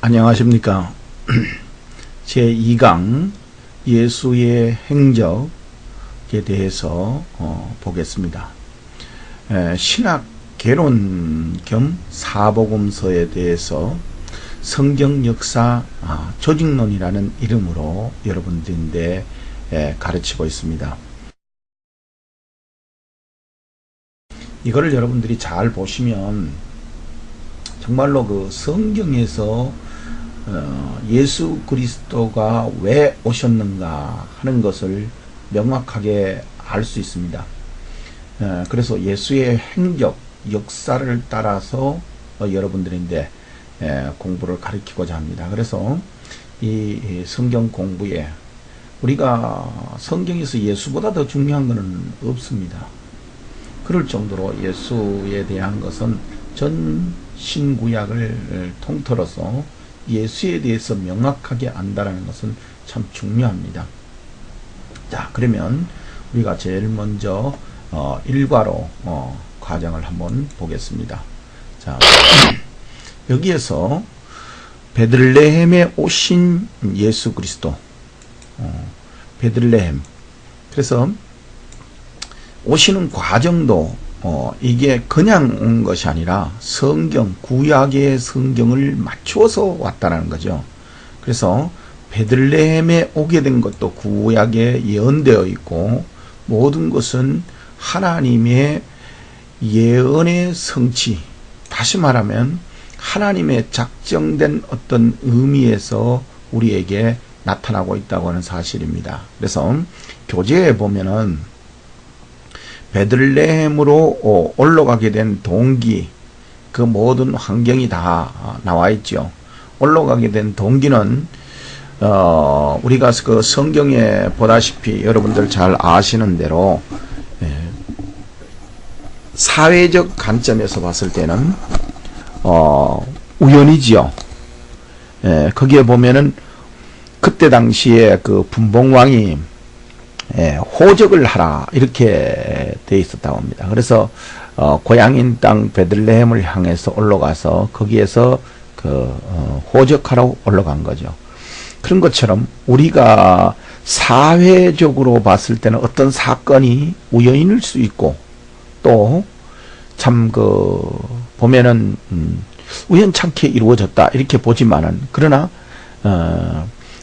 안녕하십니까. 제2강 예수의 행적에 대해서 보겠습니다. 신학 개론 겸 사복음서에 대해서 성경 역사 조직론이라는 이름으로 여러분들인데 가르치고 있습니다. 이거를 여러분들이 잘 보시면 정말로 그 성경에서 예수 그리스도가 왜 오셨는가 하는 것을 명확하게 알 수 있습니다. 그래서 예수의 행적, 역사를 따라서 여러분들인데 공부를 가르치고자 합니다. 그래서 이 성경 공부에 우리가 성경에서 예수보다 더 중요한 것은 없습니다. 그럴 정도로 예수에 대한 것은 전 신구약을 통틀어서 예수에 대해서 명확하게 안다라는 것은 참 중요합니다. 자, 그러면 우리가 제일 먼저 일과로 과정을 한번 보겠습니다. 자, 여기에서 베들레헴에 오신 예수 그리스도, 베들레헴. 그래서 오시는 과정도 이게 그냥 온 것이 아니라 성경, 구약의 성경을 맞추어서 왔다는 거죠. 그래서 베들레헴에 오게 된 것도 구약에 예언되어 있고 모든 것은 하나님의 예언의 성취, 다시 말하면 하나님의 작정된 어떤 의미에서 우리에게 나타나고 있다고 하는 사실입니다. 그래서 교재에 보면은 베들레헴으로 올라가게 된 동기, 그 모든 환경이 다 나와 있죠. 올라가게 된 동기는 우리가 그 성경에 보다시피 여러분들 잘 아시는 대로 사회적 관점에서 봤을 때는 우연이지요. 거기에 보면은 그때 당시에 그 분봉왕이 호적을 하라 이렇게 돼 있었다고 합니다. 그래서 고향인 땅 베들레헴을 향해서 올라가서 거기에서 호적하러 올라간 거죠. 그런 것처럼 우리가 사회적으로 봤을 때는 어떤 사건이 우연일 수 있고 또 참 보면은 우연찮게 이루어졌다 이렇게 보지만은 그러나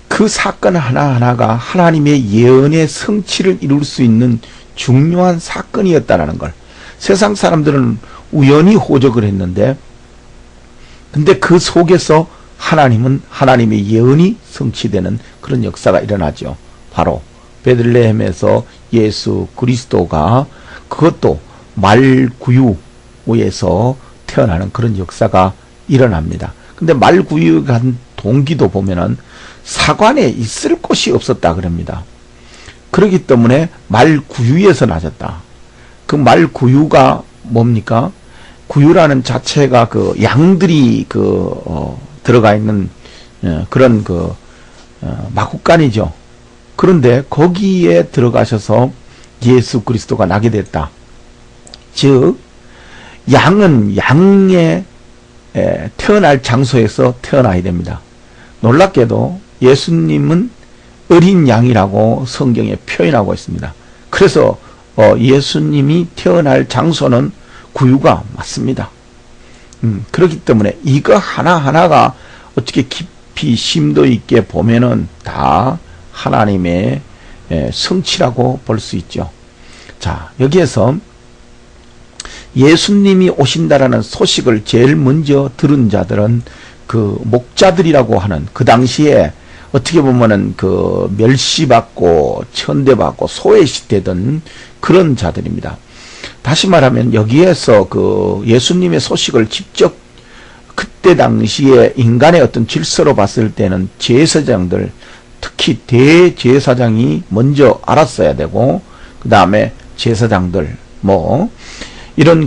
그 사건 하나하나가 하나님의 예언의 성취를 이룰 수 있는 중요한 사건이었다라는 걸. 세상 사람들은 우연히 호적을 했는데 근데 그 속에서 하나님은 하나님의 예언이 성취되는 그런 역사가 일어나죠. 바로 베들레헴에서 예수 그리스도가 그것도 말구유에서 태어나는 그런 역사가 일어납니다. 근데 말구유에 간 동기도 보면은 사관에 있을 곳이 없었다 그럽니다. 그렇기 때문에 말구유에서 나졌다. 그 말구유가 뭡니까? 구유라는 자체가 그 양들이 들어가 있는 그런 마구간이죠. 그런데 거기에 들어가셔서 예수 그리스도가 나게 됐다. 즉 양은 양의 태어날 장소에서 태어나야 됩니다. 놀랍게도 예수님은 어린 양이라고 성경에 표현하고 있습니다. 그래서 예수님이 태어날 장소는 구유가 맞습니다. 그렇기 때문에 이거 하나하나가 어떻게 깊이 심도 있게 보면은 다 하나님의 성취라고 볼 수 있죠. 자, 여기에서 예수님이 오신다라는 소식을 제일 먼저 들은 자들은 그 목자들이라고 하는 그 당시에 어떻게 보면은 멸시받고 천대받고 소외시되던 그런 자들입니다. 다시 말하면 여기에서 예수님의 소식을 직접 그때 당시에 인간의 어떤 질서로 봤을 때는 제사장들, 특히 대제사장이 먼저 알았어야 되고 그 다음에 제사장들 이런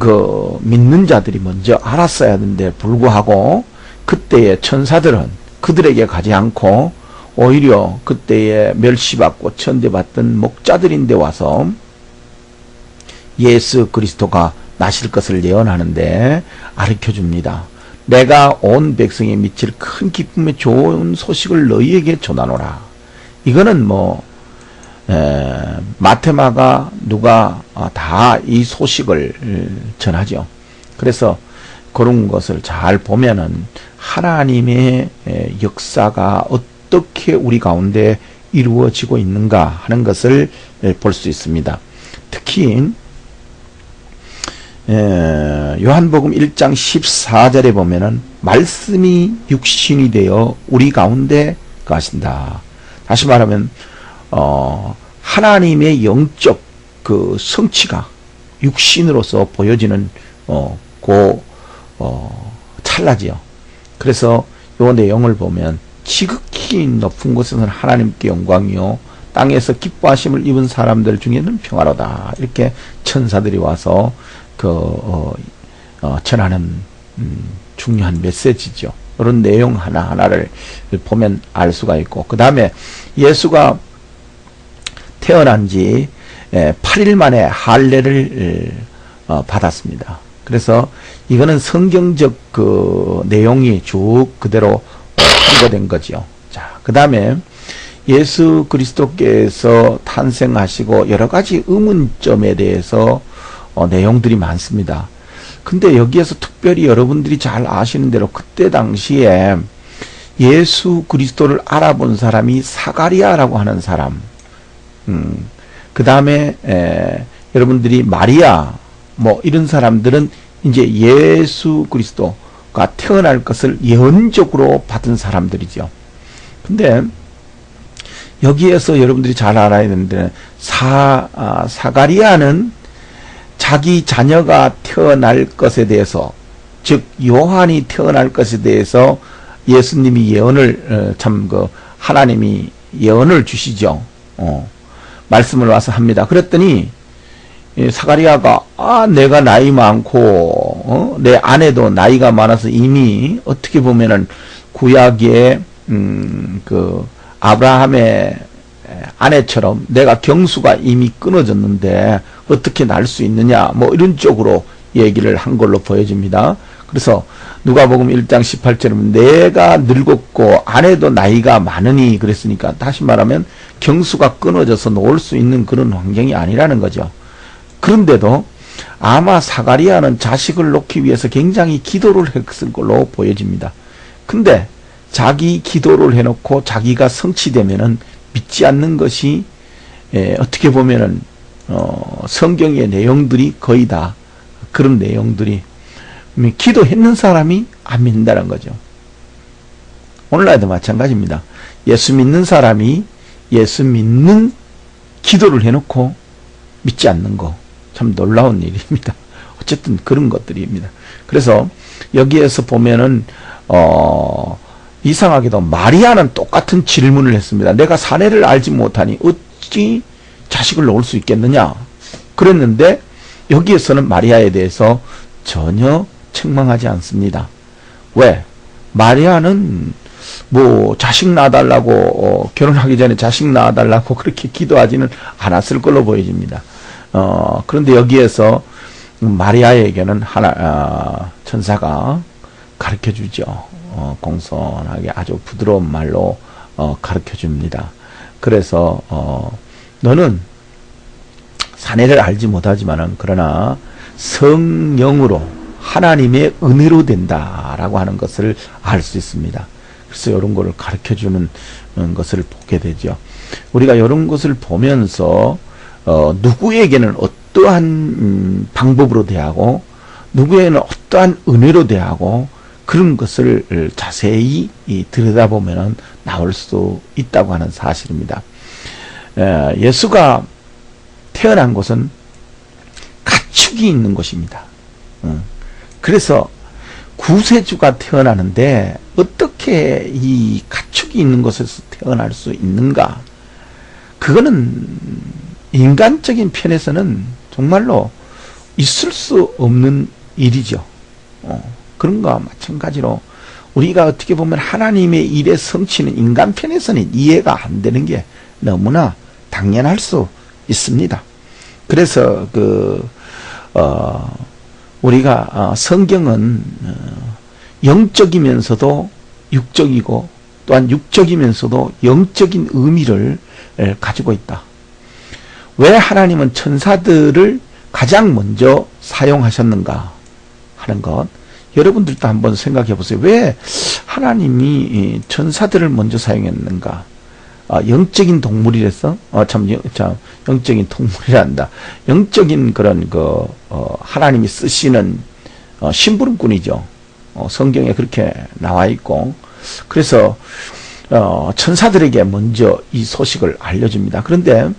믿는 자들이 먼저 알았어야 하는데 불구하고 그때의 천사들은 그들에게 가지 않고 오히려 그때에 멸시받고 천대받던 목자들인데 와서 예수 그리스도가 나실 것을 예언하는데 가르쳐줍니다. 내가 온 백성에 미칠 큰 기쁨의 좋은 소식을 너희에게 전하노라. 이거는 뭐 마테마가 누가 다 이 소식을 전하죠. 그래서 그런 것을 잘 보면은 하나님의 역사가 어떻게 우리 가운데 이루어지고 있는가 하는 것을 볼 수 있습니다. 특히 요한복음 1장 14절에 보면은 말씀이 육신이 되어 우리 가운데 가신다. 다시 말하면 하나님의 영적 그 성취가 육신으로서 보여지는 찰나지요. 그래서 요 내용을 보면 지극히 높은 곳에서는 하나님께 영광이요 땅에서 기뻐하심을 입은 사람들 중에는 평화로다. 이렇게 천사들이 와서 전하는 중요한 메시지죠. 이런 내용 하나하나를 보면 알 수가 있고, 그 다음에 예수가 태어난 지 8일 만에 할례를 받았습니다. 그래서 이거는 성경적 그 내용이 쭉 그대로 통보된 거죠. 자, 그 다음에 예수 그리스도께서 탄생하시고 여러 가지 의문점에 대해서 내용들이 많습니다. 근데 여기에서 특별히 여러분들이 잘 아시는 대로 그때 당시에 예수 그리스도를 알아본 사람이 사가리아라고 하는 사람, 그 다음에 여러분들이 마리아 뭐 이런 사람들은 이제 예수 그리스도가 태어날 것을 예언적으로 받은 사람들이죠. 근데 여기에서 여러분들이 잘 알아야 되는데 사가리아는 자기 자녀가 태어날 것에 대해서, 즉 요한이 태어날 것에 대해서 예수님이 예언을 하나님이 예언을 주시죠. 말씀을 와서 합니다. 그랬더니 사가리아가 내가 나이 많고 내 아내도 나이가 많아서 이미 어떻게 보면은 구약의 그 아브라함의 아내처럼 내가 경수가 이미 끊어졌는데 어떻게 날 수 있느냐, 뭐 이런 쪽으로 얘기를 한 걸로 보여집니다. 그래서 누가복음 1장 18절은 내가 늙었고 아내도 나이가 많으니 그랬으니까, 다시 말하면 경수가 끊어져서 놓을 수 있는 그런 환경이 아니라는 거죠. 그런데도 아마 사가리아는 자식을 놓기 위해서 굉장히 기도를 했을 걸로 보여집니다. 근데 자기 기도를 해놓고 자기가 성취되면은 믿지 않는 것이 어떻게 보면은 성경의 내용들이 거의 다 그런 내용들이, 기도했는 사람이 안 믿는다는 거죠. 오늘날도 마찬가지입니다. 예수 믿는 사람이 예수 믿는 기도를 해놓고 믿지 않는 거 참 놀라운 일입니다. 어쨌든 그런 것들입니다. 그래서 여기에서 보면은 이상하게도 마리아는 똑같은 질문을 했습니다. 내가 사내를 알지 못하니 어찌 자식을 놓을 수 있겠느냐 그랬는데, 여기에서는 마리아에 대해서 전혀 책망하지 않습니다. 왜? 마리아는 뭐 자식 낳아달라고 결혼하기 전에 자식 낳아달라고 그렇게 기도하지는 않았을 걸로 보여집니다. 그런데 여기에서 마리아에게는 천사가 가르쳐 주죠. 공손하게 아주 부드러운 말로 가르쳐 줍니다. 그래서 너는 사내를 알지 못하지만은 그러나 성령으로 하나님의 은혜로 된다라고 하는 것을 알 수 있습니다. 그래서 이런 것을 가르쳐 주는 것을 보게 되죠. 우리가 이런 것을 보면서 누구에게는 어떠한 방법으로 대하고 누구에게는 어떠한 은혜로 대하고 그런 것을 자세히 들여다보면 나올 수 있다고 하는 사실입니다. 예수가 태어난 곳은 가축이 있는 곳입니다. 그래서 구세주가 태어나는데 어떻게 이 가축이 있는 곳에서 태어날 수 있는가? 그거는 인간적인 편에서는 정말로 있을 수 없는 일이죠. 그런 거와 마찬가지로 우리가 어떻게 보면 하나님의 일의 성취는 인간 편에서는 이해가 안 되는 게 너무나 당연할 수 있습니다. 그래서 우리가 성경은 영적이면서도 육적이고 또한 육적이면서도 영적인 의미를 가지고 있다. 왜 하나님은 천사들을 가장 먼저 사용하셨는가 하는 것, 여러분들도 한번 생각해 보세요. 왜 하나님이 천사들을 먼저 사용했는가? 영적인 동물이랬어? 영적인 동물이란다. 영적인 그런 하나님이 쓰시는 심부름꾼이죠. 성경에 그렇게 나와 있고, 그래서 천사들에게 먼저 이 소식을 알려줍니다. 그런데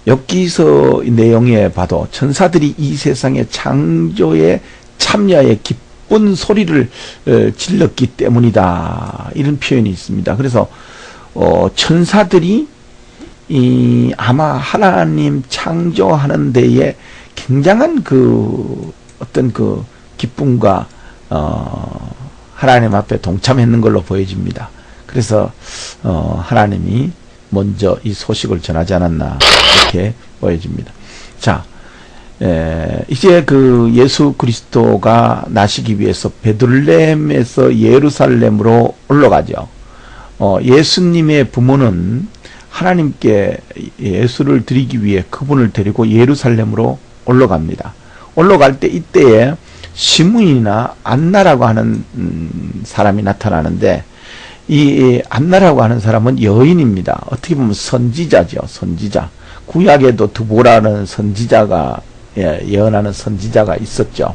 욥기서 내용에 봐도 천사들이 이 세상의 창조의 참여에 기쁜 소리를 질렀기 때문이다, 이런 표현이 있습니다. 그래서 천사들이 아마 하나님 창조하는 데에 굉장한 어떤 기쁨과 하나님 앞에 동참했는 걸로 보여집니다. 그래서 하나님이 먼저 이 소식을 전하지 않았나, 이렇게 보여집니다. 자, 이제 예수 그리스도가 나시기 위해서 베들레헴에서 예루살렘으로 올라가죠. 예수님의 부모는 하나님께 예수를 드리기 위해 그분을 데리고 예루살렘으로 올라갑니다. 올라갈 때 이때에 시므이나 안나라고 하는 사람이 나타나는데, 이 안나라고 하는 사람은 여인입니다. 어떻게 보면 선지자죠. 선지자. 구약에도 드보라는 선지자가, 예언하는 선지자가 있었죠.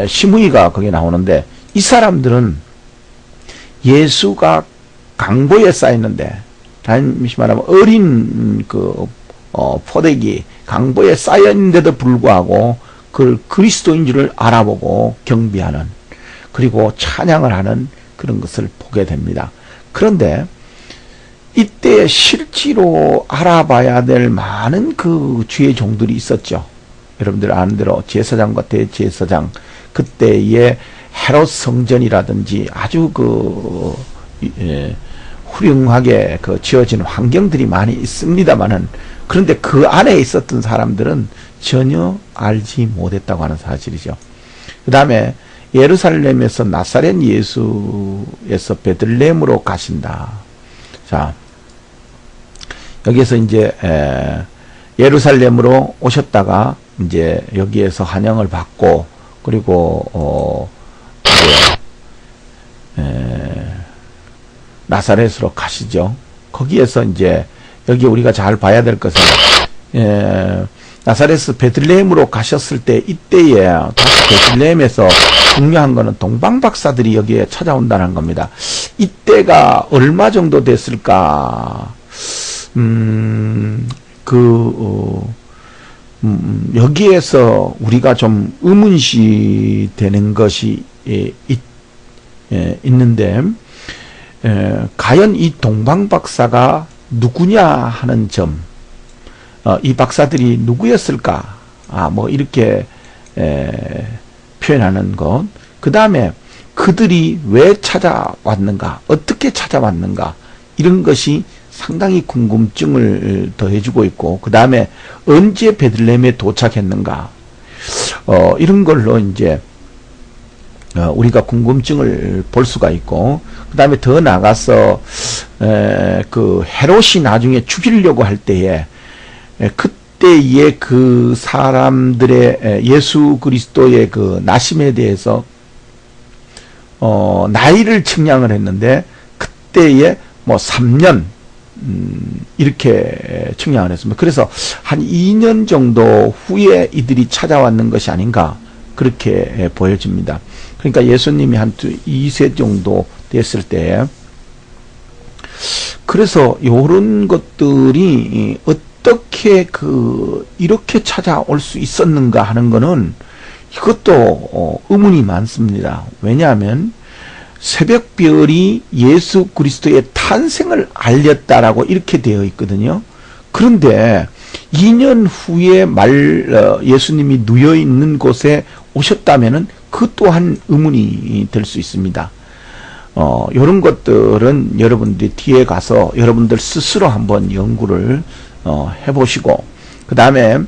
시므이가 거기에 나오는데, 이 사람들은 예수가 강보에 쌓였는데, 다시 말하면 어린 포대기 강보에 쌓였는데도 불구하고 그걸 그리스도인 줄을 알아보고 경배하는, 그리고 찬양을 하는 그런 것을 보게 됩니다. 그런데 이때 실제로 알아봐야 될 많은 주의 종들이 있었죠. 여러분들 아는 대로 제사장과 대제사장, 그때의 헤롯 성전이라든지 아주 훌륭하게 지어진 환경들이 많이 있습니다만은, 그런데 그 안에 있었던 사람들은 전혀 알지 못했다고 하는 사실이죠. 그 다음에 예루살렘에서 나사렛 예수에서 베들레헴으로 가신다. 자, 여기에서 이제 예루살렘으로 오셨다가 이제 여기에서 환영을 받고, 그리고 나사렛으로 가시죠. 거기에서 이제 여기 우리가 잘 봐야 될 것은 나사렛에서 베들레헴으로 가셨을 때, 이때에 다시 베들레헴에서 중요한 거는 동방박사들이 여기에 찾아온다는 겁니다. 이때가 얼마 정도 됐을까? 여기에서 우리가 좀 의문시 되는 것이 있는데, 과연 이 동방박사가 누구냐 하는 점, 이 박사들이 누구였을까? 이렇게 표현하는 것. 그 다음에 그들이 왜 찾아왔는가? 어떻게 찾아왔는가? 이런 것이 상당히 궁금증을 더해주고 있고, 그 다음에 언제 베들레헴에 도착했는가? 이런 걸로 이제 우리가 궁금증을 볼 수가 있고, 그 다음에 더 나가서 헤롯이 나중에 죽이려고 할 때에 그때의 그 사람들의 예수 그리스도의 나심에 대해서 나이를 측량을 했는데, 그때에 3년 이렇게 측량을 했습니다. 그래서 한 2년 정도 후에 이들이 찾아왔는 것이 아닌가, 그렇게 보여집니다. 그러니까 예수님이 한 2세 정도 됐을 때, 그래서 이런 것들이 어떻게 이렇게 찾아올 수 있었는가 하는 거는, 이것도 의문이 많습니다. 왜냐하면 새벽별이 예수 그리스도의 탄생을 알렸다라고 이렇게 되어 있거든요. 그런데 2년 후에 예수님이 누워 있는 곳에 오셨다면은 그 또한 의문이 될 수 있습니다. 이런 것들은 여러분들이 뒤에 가서 여러분들 스스로 한번 연구를 해보시고, 그 다음에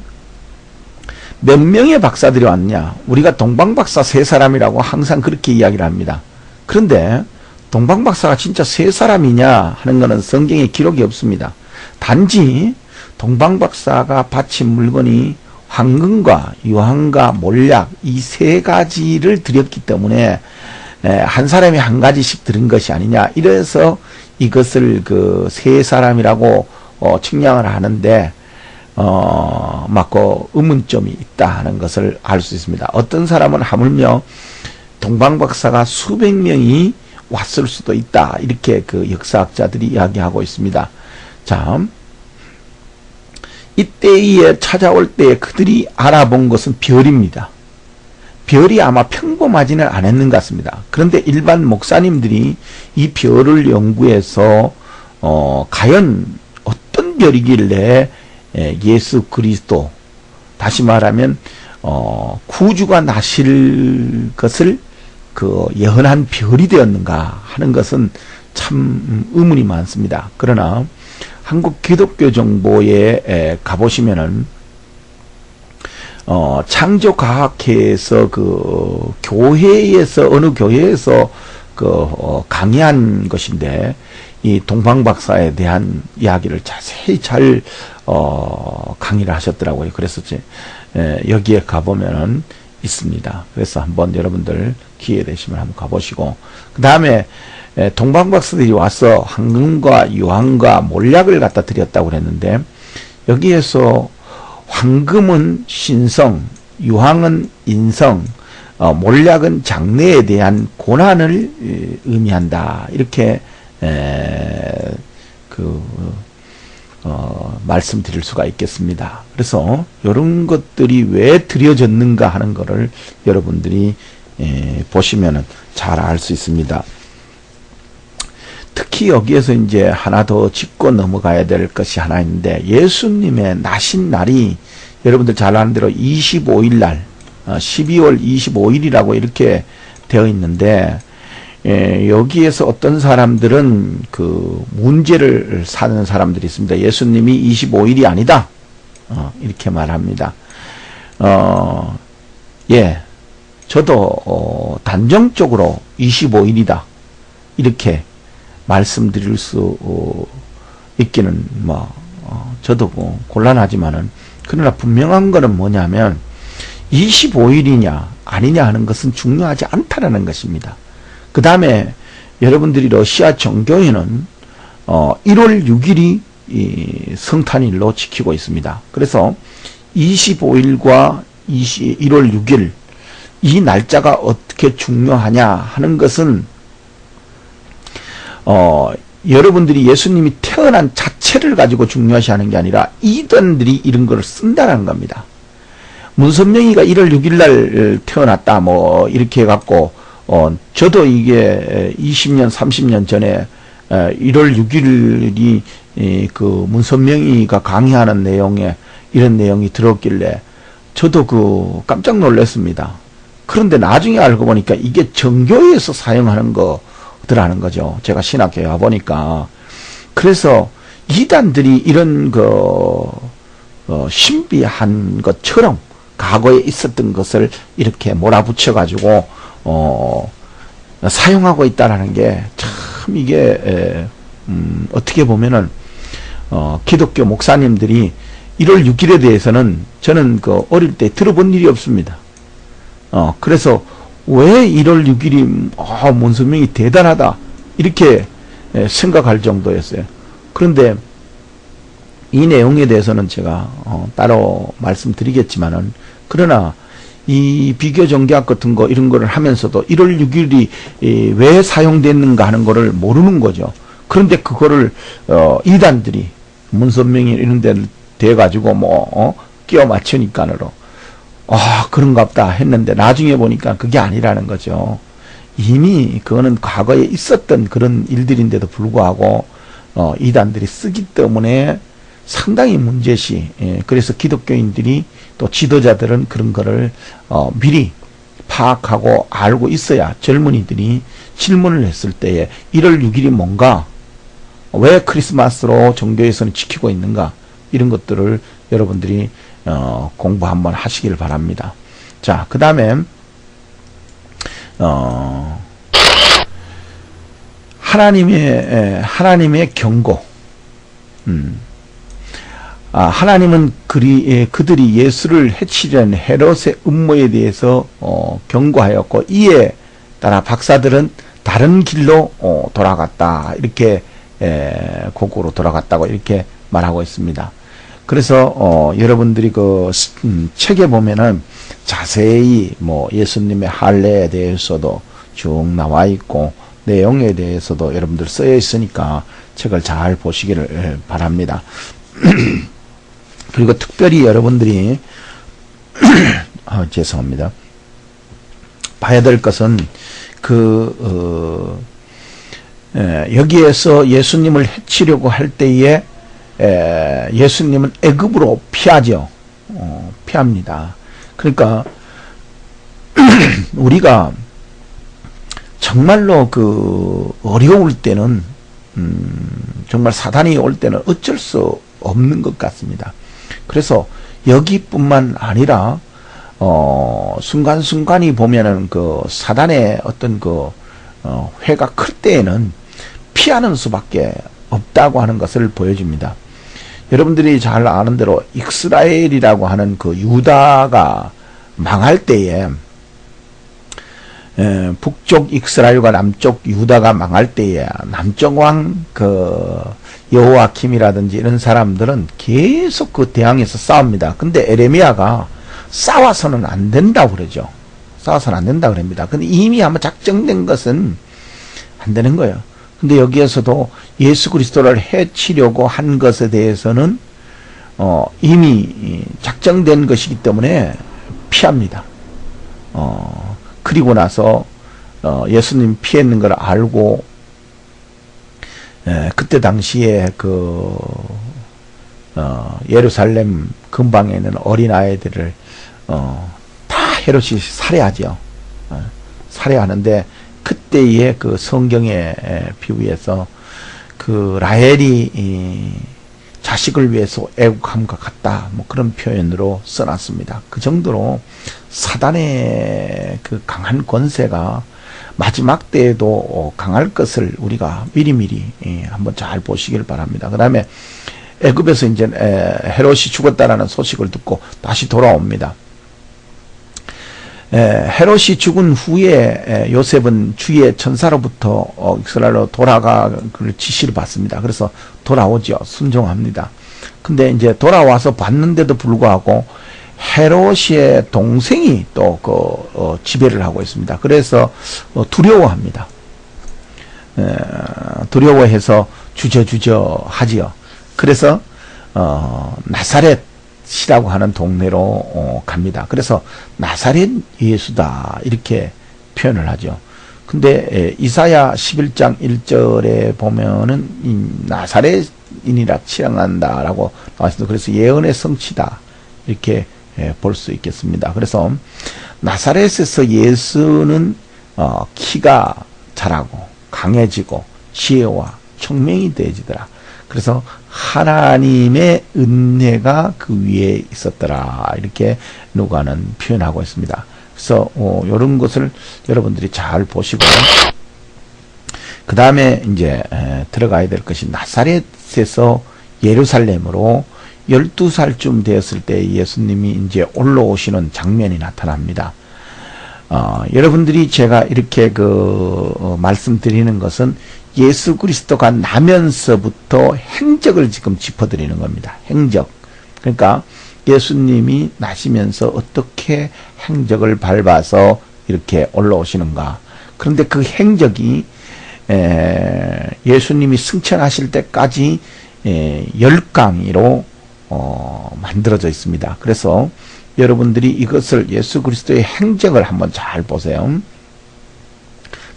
몇 명의 박사들이 왔냐? 우리가 동방박사 세 사람이라고 항상 그렇게 이야기를 합니다. 그런데 동방박사가 진짜 세 사람이냐 하는 것은 성경에 기록이 없습니다. 단지 동방박사가 바친 물건이 황금과 유황과 몰약 이 세 가지를 드렸기 때문에 한 사람이 한 가지씩 들은 것이 아니냐, 이래서 이것을 그 세 사람이라고 측량을 하는데 막 그 의문점이 있다 하는 것을 알 수 있습니다. 어떤 사람은 하물며 동방박사가 수백 명이 왔을 수도 있다, 이렇게 그 역사학자들이 이야기하고 있습니다. 자, 이때에 찾아올 때 그들이 알아본 것은 별입니다. 별이 아마 평범하지는 않았는 것 같습니다. 그런데 일반 목사님들이 이 별을 연구해서 과연 어떤 별이길래 예수 그리스도, 다시 말하면 구주가 나실 것을 그 예언한 별이 되었는가 하는 것은 참 의문이 많습니다. 그러나 한국 기독교 정보에 가보시면은 창조과학회에서 그 교회에서 어느 교회에서 그 강의한 것인데, 이 동방박사에 대한 이야기를 자세히 잘 강의를 하셨더라고요. 그래서 여기에 가보면은 있습니다. 그래서 한번 여러분들 기회 되시면 한번 가보시고, 그 다음에 동방박사들이 와서 황금과 유황과 몰약을 갖다 드렸다고 그랬는데, 여기에서 황금은 신성, 유황은 인성, 몰약은 장래에 대한 고난을 의미한다, 이렇게 말씀드릴 수가 있겠습니다. 그래서 이런 것들이 왜 드려졌는가 하는 것을 여러분들이 보시면은 잘 알 수 있습니다. 특히 여기에서 이제 하나 더 짚고 넘어가야 될 것이 하나 있는데, 예수님의 나신 날이 여러분들 잘 아는 대로 25일 날, 12월 25일이라고 이렇게 되어 있는데, 여기에서 어떤 사람들은 그 문제를 사는 사람들이 있습니다. 예수님이 25일이 아니다, 이렇게 말합니다. 저도 단정적으로 25일이다 이렇게 말씀드릴 수 있기는 저도 곤란하지만은, 그러나 분명한 거는 뭐냐면 25일이냐 아니냐 하는 것은 중요하지 않다라는 것입니다. 그 다음에 여러분들이 러시아 정교회는 1월 6일이 성탄일로 지키고 있습니다. 그래서 25일과 1월 6일 이 날짜가 어떻게 중요하냐 하는 것은 여러분들이 예수님이 태어난 자체를 가지고 중요시하는 게 아니라 이단들이 이런 걸 쓴다는 겁니다. 문선명이가 1월 6일 날 태어났다 이렇게 해갖고 저도 이게 20년 30년 전에 1월 6일이 그 문선명이가 강의하는 내용에 이런 내용이 들었길래 저도 깜짝 놀랐습니다. 그런데 나중에 알고 보니까 이게 정교회에서 사용하는 거더라는 거죠. 제가 신학교에 와보니까. 그래서 이단들이 이런 신비한 것처럼 과거에 있었던 것을 이렇게 몰아붙여가지고 사용하고 있다라는 게 참 이게 어떻게 보면은 기독교 목사님들이 1월 6일에 대해서는 저는 어릴 때 들어본 일이 없습니다. 그래서 왜 1월 6일이 문선명이 대단하다 이렇게 생각할 정도였어요. 그런데 이 내용에 대해서는 제가 따로 말씀드리겠지만은, 그러나 이 비교정계학 같은 거 이런 거를 하면서도 1월 6일이 왜 사용됐는가 하는 거를 모르는 거죠. 그런데 그거를 이단들이 문선명이 이런 데 돼가지고 끼워 맞추니까로 그런갑다 했는데, 나중에 보니까 그게 아니라는 거죠. 이미 그거는 과거에 있었던 그런 일들인데도 불구하고 이단들이 쓰기 때문에 상당히 문제시. 그래서 기독교인들이 또 지도자들은 그런 거를 미리 파악하고 알고 있어야 젊은이들이 질문을 했을 때에 1월 6일이 뭔가, 왜 크리스마스로 종교에서는 지키고 있는가, 이런 것들을 여러분들이 공부 한번 하시길 바랍니다. 자, 그 다음에 하나님의 경고. 하나님은 그들이 예수를 해치려는 헤롯의 음모에 대해서 경고하였고, 이에 따라 박사들은 다른 길로 돌아갔다. 이렇게 고국으로 돌아갔다고 이렇게 말하고 있습니다. 그래서 여러분들이 그 책에 보면은 자세히 뭐 예수님의 할례에 대해서도 쭉 나와 있고 내용에 대해서도 여러분들 쓰여 있으니까 책을 잘 보시기를 바랍니다. 그리고 특별히 여러분들이 죄송합니다. 봐야 될 것은 여기에서 예수님을 해치려고 할 때에 예수님은 애굽으로 피하죠. 피합니다. 그러니까 우리가 정말로 어려울 때는 정말 사단이 올 때는 어쩔 수 없는 것 같습니다. 그래서 여기뿐만 아니라 순간순간이 보면은 사단의 어떤 회가 클 때에는 피하는 수밖에 없다고 하는 것을 보여줍니다. 여러분들이 잘 아는 대로 이스라엘이라고 하는 유다가 망할 때에 북쪽 이스라엘과 남쪽 유다가 망할 때에 남쪽 왕 여호야김이라든지 이런 사람들은 계속 대항에서 싸웁니다. 근데 에레미야가 싸워서는 안 된다고 그러죠. 싸워서는 안 된다고 그럽니다. 근데 이미 한번 작정된 것은 안 되는 거예요. 근데 여기에서도 예수 그리스도를 해치려고 한 것에 대해서는 이미 작정된 것이기 때문에 피합니다. 그리고 나서 예수님 피했는 걸 알고 그때 당시에 예루살렘 근방에 있는 어린 아이들을 다 헤롯이 살해하죠. 살해하는데 그때의 성경의 비유에서 라헬이 자식을 위해서 애국함과 같다, 뭐 그런 표현으로 써놨습니다. 그 정도로 사단의 강한 권세가 마지막 때에도 강할 것을 우리가 미리미리 한번 잘 보시길 바랍니다. 그 다음에 애굽에서 이제 헤롯이 죽었다라는 소식을 듣고 다시 돌아옵니다. 헤롯이 죽은 후에 요셉은 주의 천사로부터 이스라엘로 돌아가를 지시를 받습니다. 그래서 돌아오죠. 순종합니다. 근데 이제 돌아와서 봤는데도 불구하고 헤롯의 동생이 또 지배를 하고 있습니다. 그래서 두려워합니다. 두려워해서 주저주저 하지요. 그래서 나사렛이라고 하는 동네로 갑니다. 그래서 나사렛 예수다 이렇게 표현을 하죠. 근데 이사야 11장 1절에 보면은 나사렛인이라 칭한다라고 나왔습니다. 그래서 예언의 성취다 이렇게 볼 수 있겠습니다. 그래서 나사렛에서 예수는 키가 자라고 강해지고 지혜와 총명이 되어지더라. 그래서 하나님의 은혜가 그 위에 있었더라. 이렇게 누가는 표현하고 있습니다. 그래서 이런 것을 여러분들이 잘 보시고 그 다음에 이제 들어가야 될 것이 나사렛에서 예루살렘으로 12살쯤 되었을 때 예수님이 이제 올라오시는 장면이 나타납니다. 여러분들이 제가 이렇게 말씀드리는 것은 예수 그리스도가 나면서부터 행적을 지금 짚어드리는 겁니다. 행적. 그러니까 예수님이 나시면서 어떻게 행적을 밟아서 이렇게 올라오시는가. 그런데 그 행적이 예수님이 승천하실 때까지 10강의로 만들어져 있습니다. 그래서 여러분들이 이것을 예수 그리스도의 행적을 한번 잘 보세요.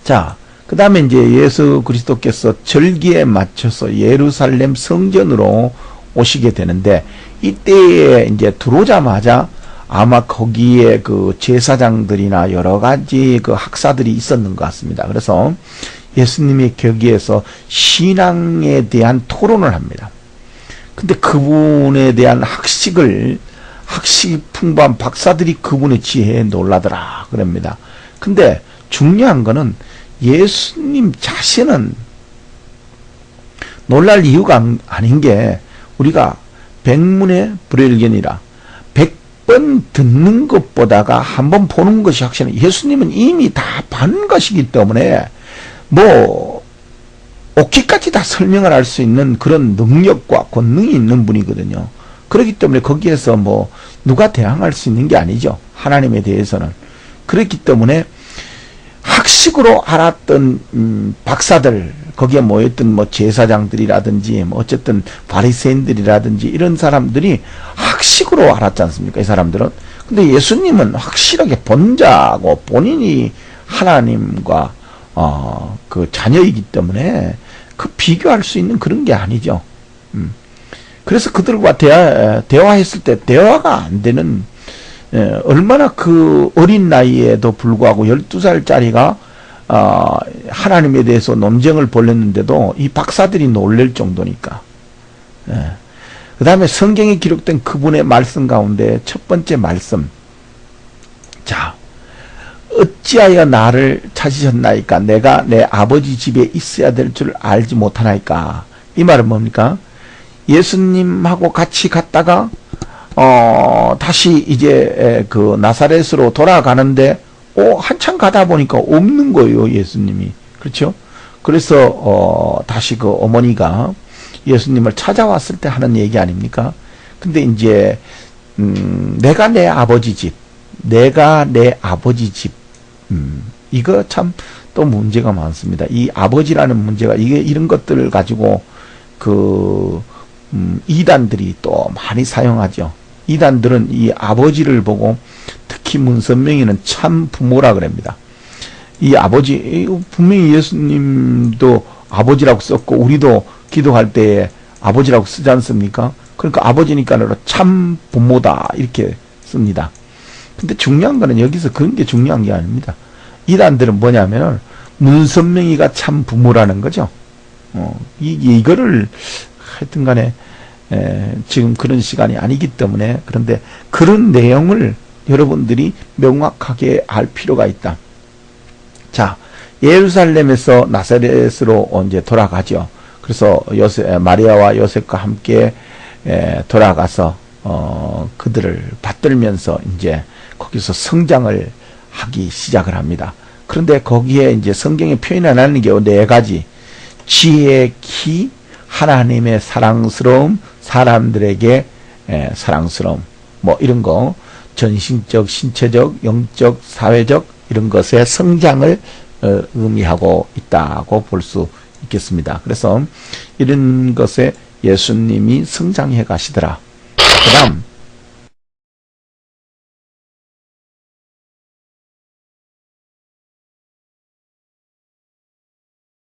자, 그 다음에 이제 예수 그리스도께서 절기에 맞춰서 예루살렘 성전으로 오시게 되는데, 이때에 이제 들어오자마자 아마 거기에 제사장들이나 여러 가지 학사들이 있었는 것 같습니다. 그래서 예수님이 거기에서 신앙에 대한 토론을 합니다. 근데 그분에 대한 학식이 풍부한 박사들이 그분의 지혜에 놀라더라 그럽니다. 근데 중요한 거는 예수님 자신은 놀랄 이유가 아닌 게, 우리가 백문의 불여일견이라 100번 듣는 것보다가 한 번 보는 것이 확실해. 예수님은 이미 다 본 것이기 때문에 뭐 오키까지 다 설명을 할 수 있는 그런 능력과 권능이 있는 분이거든요. 그렇기 때문에 거기에서 뭐 누가 대항할 수 있는 게 아니죠. 하나님에 대해서는. 그렇기 때문에 학식으로 알았던 박사들, 거기에 모였던 뭐 제사장들이라든지 뭐 어쨌든 바리새인들이라든지 이런 사람들이 학식으로 알았지 않습니까? 이 사람들은. 근데 예수님은 확실하게 본자고 본인이 하나님과 그 자녀이기 때문에 그 비교할 수 있는 그런 게 아니죠. 그래서 그들과 대화했을 때 대화가 안 되는, 얼마나 그 어린 나이에도 불구하고 12살짜리가 하나님에 대해서 논쟁을 벌였는데도 이 박사들이 놀랄 정도니까. 그 다음에 성경에 기록된 그분의 말씀 가운데 첫 번째 말씀. 자, 어찌하여 나를 찾으셨나이까? 내가 내 아버지 집에 있어야 될 줄 알지 못하나이까? 이 말은 뭡니까? 예수님하고 같이 갔다가 다시 이제 그 나사렛으로 돌아가는데 한참 가다 보니까 없는 거예요, 예수님이. 그렇죠? 그래서 다시 그 어머니가 예수님을 찾아왔을 때 하는 얘기 아닙니까? 근데 이제 내가 내 아버지 집, 이거 참 또 문제가 많습니다. 이 아버지라는 문제가, 이게 이런 것들을 가지고 이단들이 또 많이 사용하죠. 이단들은 이 아버지를 보고, 특히 문선명이는 참 부모라 그럽니다. 이 아버지, 분명히 예수님도 아버지라고 썼고 우리도 기도할 때에 아버지라고 쓰지 않습니까? 그러니까 아버지니까 참 부모다 이렇게 씁니다. 근데 중요한 거는 여기서 그런 게 중요한 게 아닙니다. 이단들은 뭐냐면은 문선명이가 참 부모라는 거죠. 이거를 하여튼 간에 지금 그런 시간이 아니기 때문에, 그런데 그런 내용을 여러분들이 명확하게 알 필요가 있다. 자, 예루살렘에서 나사렛으로 이제 돌아가죠. 그래서 마리아와 요셉과 함께 돌아가서 그들을 받들면서 이제 거기서 성장을 하기 시작을 합니다. 그런데 거기에 이제 성경에 표현하는 게 4가지. 지혜의 키, 하나님의 사랑스러움, 사람들에게 사랑스러움, 뭐 이런 거, 전신적, 신체적, 영적, 사회적 이런 것의 성장을 의미하고 있다고 볼 수 있겠습니다. 그래서 이런 것에 예수님이 성장해 가시더라. 그 다음